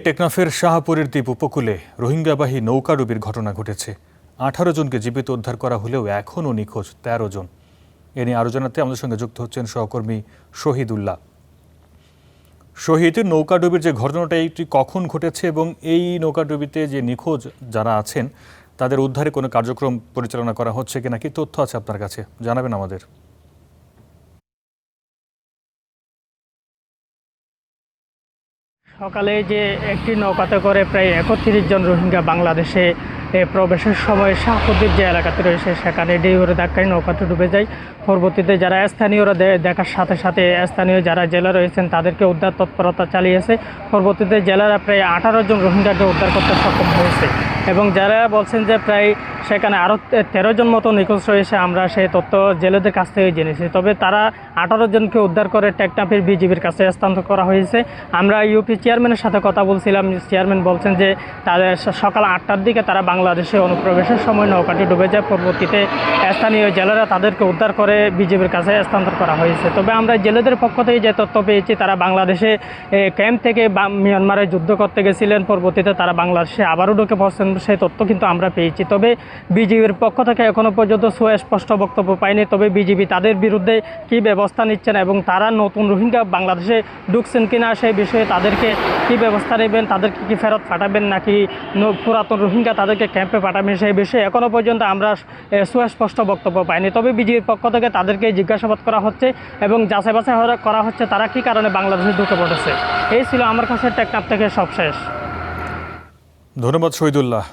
টেকনাফের শাহপুরের দ্বীপ উপকূলে রোহিঙ্গাবাহী নৌকাডুবির ঘটনা ঘটেছে। 18 জনকে জীবিত উদ্ধার করা হলেও এখনও নিখোঁজ 13 জন। এ নিয়ে আরও জানাতে আমাদের সঙ্গে যুক্ত হচ্ছেন সহকর্মী শহীদুল্লাহ। শহীদ, নৌকাডুবির যে ঘটনাটা এটি কখন ঘটেছে এবং এই নৌকাডুবিতে যে নিখোঁজ যারা আছেন তাদের উদ্ধারে কোনো কার্যক্রম পরিচালনা করা হচ্ছে কিনা, কি তথ্য আছে আপনার কাছে জানাবেন আমাদের। সকালে যে একটি নৌকাতে করে প্রায় 31 জন রোহিঙ্গা বাংলাদেশে প্রবেশের সময় শাহপুর যে এলাকাতে রয়েছে সেখানে ঢেউয়ের ধাক্কায় নৌকাটি ডুবে যায়। পরবর্তীতে যারা স্থানীয়রা দেখার সাথে সাথে স্থানীয় যারা জেলা রয়েছেন তাদেরকে উদ্ধার তৎপরতা চালিয়েছে। পরবর্তীতে জেলারা প্রায় 18 জন রোহিঙ্গাকে উদ্ধার করতে সক্ষম হয়েছে এবং যারা বলছেন যে প্রায় সেখানে আরও 13 জন মতো নিখোঁজ রয়েছে, আমরা সেই তথ্য জেলেদের কাছ থেকে জেনেছি। তবে তারা 18 জনকে উদ্ধার করে টেকনাফের বিজিবির কাছে স্থানান্তর করা হয়েছে। আমরা ইউপি চেয়ারম্যানের সাথে কথা বলছিলাম, চেয়ারম্যান বলছেন যে তাদের সকাল 8টার দিকে তারা বাংলাদেশে অনুপ্রবেশের সময় নৌকাটি ডুবে যায়। পরবর্তীতে স্থানীয় জেলেরা তাদেরকে উদ্ধার করে বিজিবির কাছে স্থানান্তর করা হয়েছে। তবে আমরা জেলেদের পক্ষ থেকে যে তথ্য পেয়েছি, তারা বাংলাদেশে ক্যাম্প থেকে মিয়ানমারে যুদ্ধ করতে গেছিলেন, পরবর্তীতে তারা বাংলাদেশে আবারও ঢুকে পড়ছেন, সেই তথ্য কিন্তু আমরা পেয়েছি। তবে বিজিবির পক্ষ থেকে এখনও পর্যন্ত সুস্পষ্ট বক্তব্য পায়নি। তবে বিজিবি তাদের বিরুদ্ধে কী ব্যবস্থা নিচ্ছেন এবং তারা নতুন রোহিঙ্গা বাংলাদেশে ঢুকছেন কিনা সেই বিষয়ে তাদেরকে কী ব্যবস্থা নেবেন, তাদেরকে কি ফেরত পাঠাবেন নাকি পুরাতন রোহিঙ্গা তাদেরকে ক্যাম্পে পাঠাবেন, সেই বিষয়ে এখনও পর্যন্ত আমরা সুস্পষ্ট বক্তব্য পাইনি। তবে বিজিবির পক্ষ থেকে তাদেরকে জিজ্ঞাসাবাদ করা হচ্ছে এবং যাচাই বাছাই করা হচ্ছে তারা কী কারণে বাংলাদেশে ঢুকে পড়েছে। এই ছিল আমার কাছে টেকনাফ থেকে সব শেষ। ধন্যবাদ শহীদুল্লাহ।